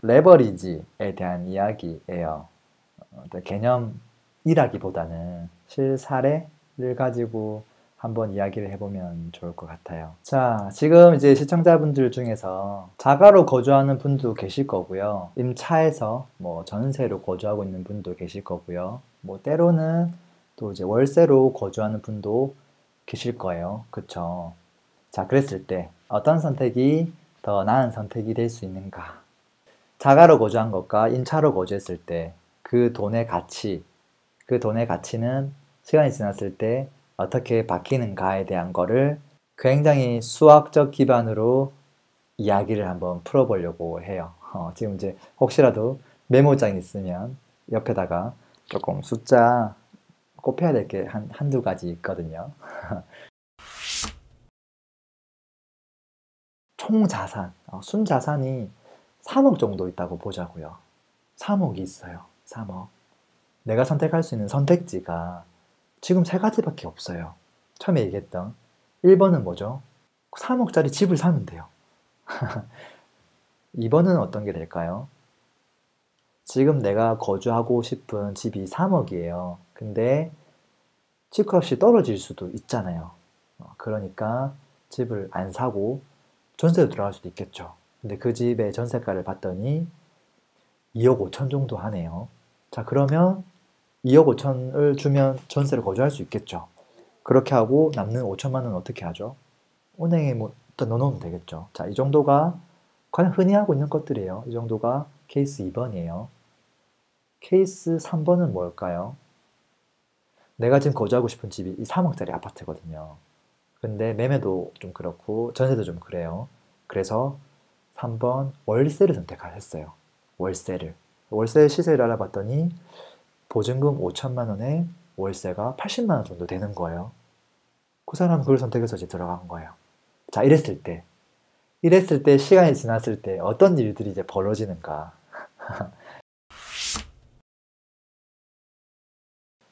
레버리지에 대한 이야기예요. 개념이라기보다는 실사례를 가지고 한번 이야기를 해보면 좋을 것 같아요. 자, 지금 이제 시청자분들 중에서 자가로 거주하는 분도 계실 거고요. 임차해서 뭐 전세로 거주하고 있는 분도 계실 거고요. 뭐 때로는 또 이제 월세로 거주하는 분도 계실 거예요. 그쵸? 자, 그랬을 때 어떤 선택이 더 나은 선택이 될 수 있는가? 자가로 거주한 것과 임차로 거주했을 때 그 돈의 가치는 시간이 지났을 때 어떻게 바뀌는가에 대한 거를 굉장히 수학적 기반으로 이야기를 한번 풀어보려고 해요. 지금 이제 혹시라도 메모장 있으면 옆에다가 조금 숫자 곱해야 될 게 한두 가지 있거든요. 총 자산, 순자산이 3억 정도 있다고 보자고요. 3억이 있어요. 3억. 내가 선택할 수 있는 선택지가 지금 세 가지밖에 없어요. 처음에 얘기했던 1번은 뭐죠? 3억짜리 집을 사면 돼요. 2번은 어떤 게 될까요? 지금 내가 거주하고 싶은 집이 3억이에요. 근데 집값이 떨어질 수도 있잖아요. 그러니까 집을 안 사고 전세로 들어갈 수도 있겠죠. 근데 그 집의 전세가를 봤더니 2억 5천 정도 하네요. 자, 그러면 2억 5천을 주면 전세를 거주할 수 있겠죠. 그렇게 하고 남는 5천만 원 어떻게 하죠? 은행에 뭐 일단 넣어놓으면 되겠죠. 자, 이 정도가 가장 흔히 하고 있는 것들이에요. 이 정도가 케이스 2번이에요. 케이스 3번은 뭘까요? 내가 지금 거주하고 싶은 집이 이 3억짜리 아파트거든요. 근데 매매도 좀 그렇고 전세도 좀 그래요. 그래서 3번 월세를 선택하셨어요. 월세 시세를 알아봤더니 보증금 5천만 원에 월세가 80만 원 정도 되는 거예요. 그 사람은 그걸 선택해서 이제 들어간 거예요. 자, 이랬을 때 시간이 지났을 때 어떤 일들이 이제 벌어지는가?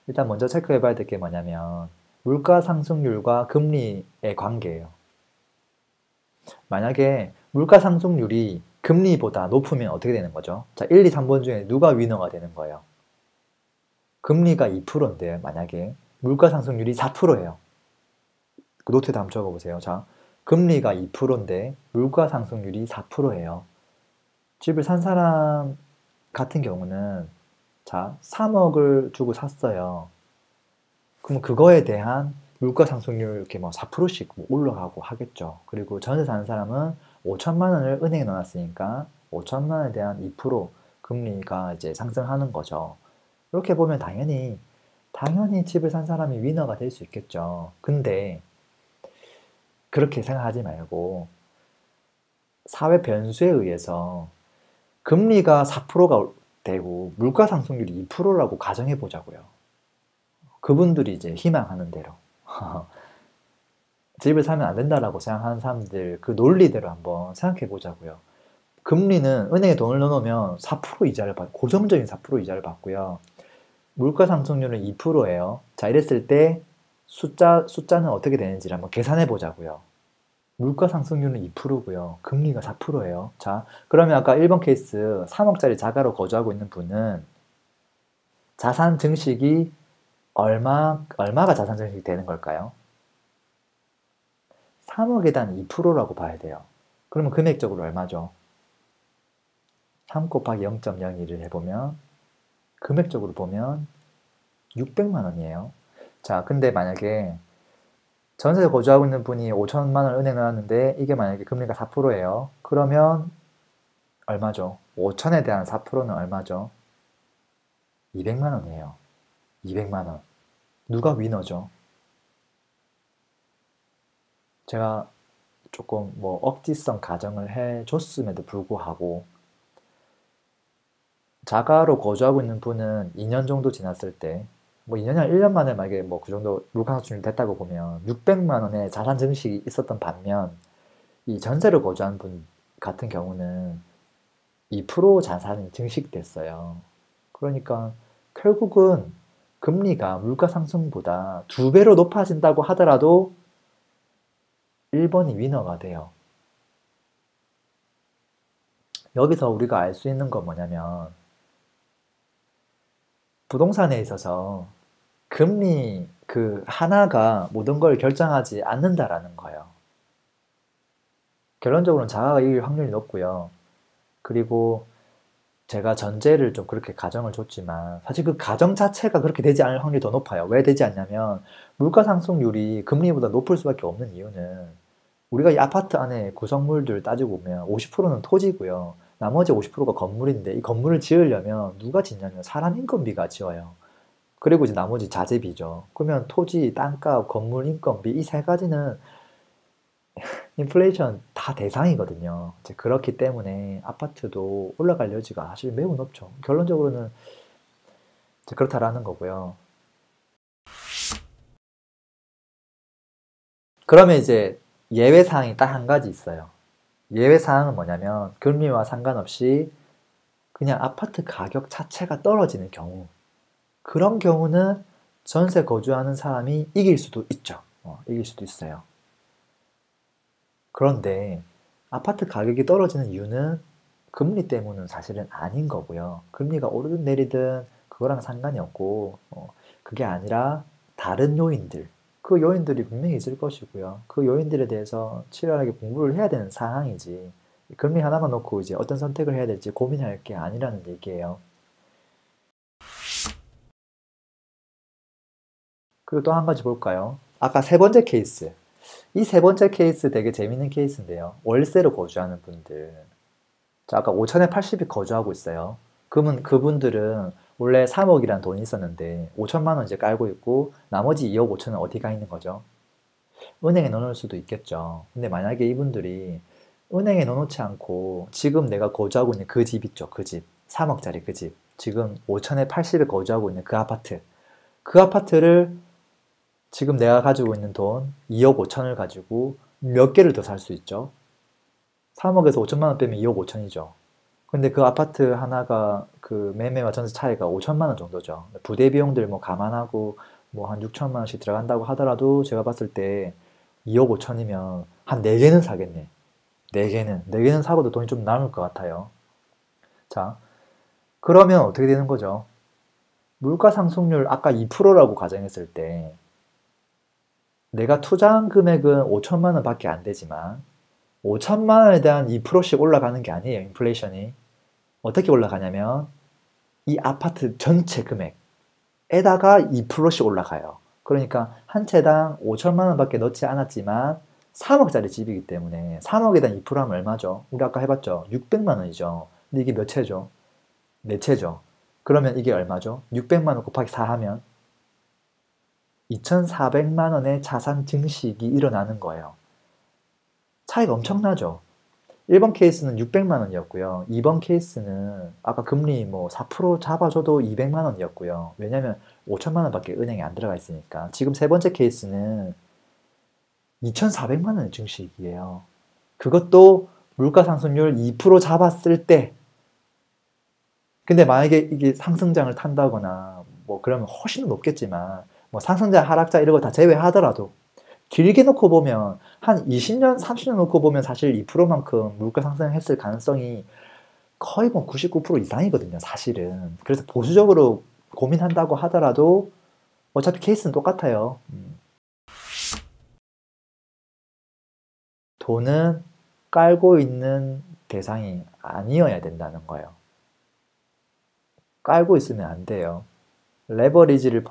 일단 먼저 체크해 봐야 될 게 뭐냐면 물가 상승률과 금리의 관계예요. 만약에 물가 상승률이 금리보다 높으면 어떻게 되는 거죠? 자, 1, 2, 3번 중에 누가 위너가 되는 거예요? 금리가 2%인데 만약에 물가 상승률이 4%예요. 노트에다 한번 적어보세요. 자, 금리가 2%인데 물가 상승률이 4%예요. 집을 산 사람 같은 경우는 자, 3억을 주고 샀어요. 그럼 그거에 대한 물가 상승률 이렇게 뭐 4%씩 올라가고 하겠죠. 그리고 전세 사는 사람은 5천만 원을 은행에 넣어놨으니까 5천만 원에 대한 2% 금리가 이제 상승하는 거죠. 이렇게 보면 당연히 집을 산 사람이 위너가 될 수 있겠죠. 근데 그렇게 생각하지 말고 사회 변수에 의해서 금리가 4%가 되고 물가 상승률이 2%라고 가정해 보자고요. 그분들이 이제 희망하는 대로 집을 사면 안 된다라고 생각하는 사람들 그 논리대로 한번 생각해 보자고요. 금리는 은행에 돈을 넣어놓으면 4% 이자를 고정적인 4% 이자를 받고요. 물가 상승률은 2%예요. 자, 이랬을 때 숫자는 어떻게 되는지를 한번 계산해 보자고요. 물가 상승률은 2%고요. 금리가 4%예요. 자, 그러면 아까 1번 케이스 3억짜리 자가로 거주하고 있는 분은 자산 증식이 얼마가 자산 증식이 되는 걸까요? 3억에 대한 2%라고 봐야 돼요. 그러면 금액적으로 얼마죠? 3 곱하기 0.01을 해보면 금액적으로 보면 600만 원이에요. 자, 근데 만약에 전세에 거주하고 있는 분이 5천만 원을 은행에 넣었는데 이게 만약에 금리가 4%예요. 그러면 얼마죠? 5천에 대한 4%는 얼마죠? 200만 원이에요. 200만 원. 누가 위너죠? 제가 조금 뭐 억지성 가정을 해줬음에도 불구하고 자가로 거주하고 있는 분은 2년 정도 지났을 때 뭐 2년이 아니라 1년 만에 만약에 뭐 그 정도 물가 상승률이 됐다고 보면 600만 원의 자산 증식이 있었던 반면 이 전세로 거주한 분 같은 경우는 2% 자산이 증식됐어요. 그러니까 결국은 금리가 물가 상승보다 2배로 높아진다고 하더라도 1번이 위너가 돼요. 여기서 우리가 알 수 있는 건 뭐냐면 부동산에 있어서 금리 그 하나가 모든 걸 결정하지 않는다라는 거예요. 결론적으로는 자가가 이길 확률이 높고요. 그리고 제가 전제를 좀 그렇게 가정을 줬지만 사실 그 가정 자체가 그렇게 되지 않을 확률이 더 높아요. 왜 되지 않냐면 물가 상승률이 금리보다 높을 수밖에 없는 이유는 우리가 이 아파트 안에 구성물들 따지고 보면 50%는 토지고요. 나머지 50%가 건물인데 이 건물을 지으려면 누가 짓냐면 사람 인건비가 지어요. 그리고 이제 나머지 자재비죠. 그러면 토지, 땅값, 건물 인건비 이 세 가지는 인플레이션 다 대상이거든요. 이제 그렇기 때문에 아파트도 올라갈 여지가 사실 매우 높죠. 결론적으로는 이제 그렇다라는 거고요. 그러면 이제 예외 사항이 딱 한 가지 있어요. 예외 사항은 뭐냐면 금리와 상관없이 그냥 아파트 가격 자체가 떨어지는 경우. 그런 경우는 전세 거주하는 사람이 이길 수도 있죠. 이길 수도 있어요. 그런데 아파트 가격이 떨어지는 이유는 금리 때문은 사실은 아닌 거고요. 금리가 오르든 내리든 그거랑 상관이 없고 그게 아니라 다른 요인들, 그 요인들이 분명히 있을 것이고요. 그 요인들에 대해서 치열하게 공부를 해야 되는 상황이지 금리 하나만 놓고 이제 어떤 선택을 해야 될지 고민할 게 아니라는 얘기예요. 그리고 또 한 가지 볼까요? 아까 세 번째 케이스. 이 세 번째 케이스 되게 재밌는 케이스인데요. 월세로 거주하는 분들. 자, 아까 5천에 80이 거주하고 있어요. 그러면 그분들은 원래 3억이란 돈이 있었는데 5천만 원 이제 깔고 있고 나머지 2억 5천은 어디 가 있는 거죠? 은행에 넣어놓을 수도 있겠죠. 근데 만약에 이분들이 은행에 넣어놓지 않고 지금 내가 거주하고 있는 그 집 있죠. 그 집. 3억짜리 그 집. 지금 5천에 80에 거주하고 있는 그 아파트. 그 아파트를 지금 내가 가지고 있는 돈 2억 5천을 가지고 몇 개를 더 살 수 있죠? 3억에서 5천만 원 빼면 2억 5천이죠. 근데 그 아파트 하나가 그 매매와 전세 차이가 5천만 원 정도죠. 부대 비용들 뭐 감안하고 뭐 한 6천만 원씩 들어간다고 하더라도 제가 봤을 때 2억 5천이면 한 4개는 사겠네. 4개는. 4개는 사고도 돈이 좀 남을 것 같아요. 자, 그러면 어떻게 되는 거죠? 물가 상승률 아까 2%라고 가정했을 때 내가 투자한 금액은 5천만 원밖에 안 되지만 5천만 원에 대한 2%씩 올라가는 게 아니에요. 인플레이션이. 어떻게 올라가냐면 이 아파트 전체 금액에다가 2%씩 올라가요. 그러니까 한 채당 5천만 원밖에 넣지 않았지만 3억짜리 집이기 때문에 3억에 대한 2% 하면 얼마죠? 우리 아까 해봤죠? 600만 원이죠. 근데 이게 몇 채죠? 4채죠. 그러면 이게 얼마죠? 600만 원 곱하기 4 하면 2,400만 원의 자산 증식이 일어나는 거예요. 차이가 엄청나죠? 1번 케이스는 600만 원이었고요. 2번 케이스는 아까 금리 뭐 4% 잡아줘도 200만 원이었고요. 왜냐면 5천만 원밖에 은행에 안 들어가 있으니까. 지금 세 번째 케이스는 2,400만 원의 증식이에요. 그것도 물가 상승률 2% 잡았을 때. 근데 만약에 이게 상승장을 탄다거나 뭐 그러면 훨씬 높겠지만 뭐 상승자 하락자 이런 거 다 제외하더라도 길게 놓고 보면 한 20년, 30년 놓고 보면 사실 2%만큼 물가 상승했을 가능성이 거의 뭐 99% 이상이거든요, 사실은. 그래서 보수적으로 고민한다고 하더라도 어차피 케이스는 똑같아요. 돈은 깔고 있는 대상이 아니어야 된다는 거예요. 깔고 있으면 안 돼요. 레버리지를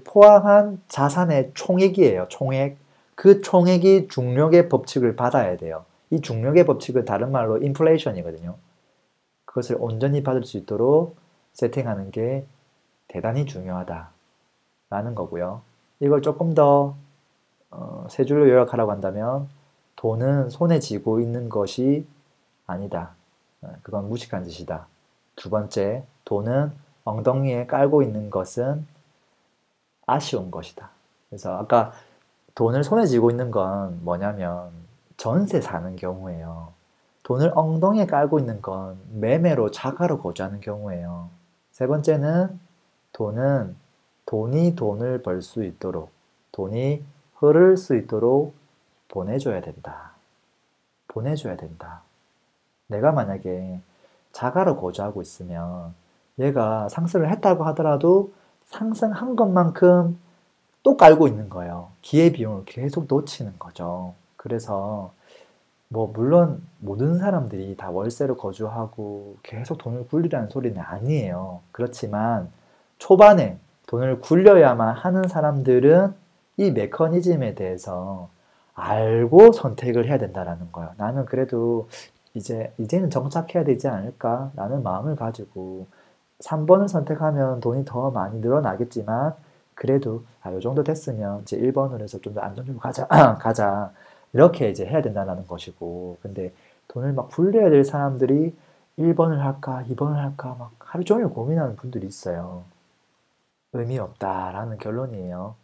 포함한 자산의 총액이에요. 총액. 그 총액이 중력의 법칙을 받아야 돼요. 이 중력의 법칙은 다른 말로 인플레이션이거든요. 그것을 온전히 받을 수 있도록 세팅하는 게 대단히 중요하다라는 거고요. 이걸 조금 더 세 줄로 요약하라고 한다면 돈은 손에 쥐고 있는 것이 아니다. 그건 무식한 짓이다. 두 번째, 돈은 엉덩이에 깔고 있는 것은 아쉬운 것이다. 그래서 아까 돈을 손에 쥐고 있는 건 뭐냐면 전세 사는 경우예요. 돈을 엉덩이에 깔고 있는 건 매매로 자가로 거주하는 경우예요. 세 번째는 돈은 돈이 돈을 벌 수 있도록, 돈이 흐를 수 있도록 보내줘야 된다. 보내줘야 된다. 내가 만약에 자가로 거주하고 있으면 얘가 상승을 했다고 하더라도 상승한 것만큼 또 깔고 있는 거예요. 기회비용을 계속 놓치는 거죠. 그래서 뭐 물론 모든 사람들이 다 월세로 거주하고 계속 돈을 굴리라는 소리는 아니에요. 그렇지만 초반에 돈을 굴려야만 하는 사람들은 이 메커니즘에 대해서 알고 선택을 해야 된다라는 거예요. 나는 그래도 이제는 정착해야 되지 않을까? 라는 마음을 가지고 3번을 선택하면 돈이 더 많이 늘어나겠지만 그래도 요 정도 됐으면 이제 1번으로 해서 좀 더 안정적으로 가자, 가자. 이렇게 이제 해야 된다는 것이고. 근데 돈을 막 굴려야 될 사람들이 1번을 할까, 2번을 할까, 막 하루 종일 고민하는 분들이 있어요. 의미 없다라는 결론이에요.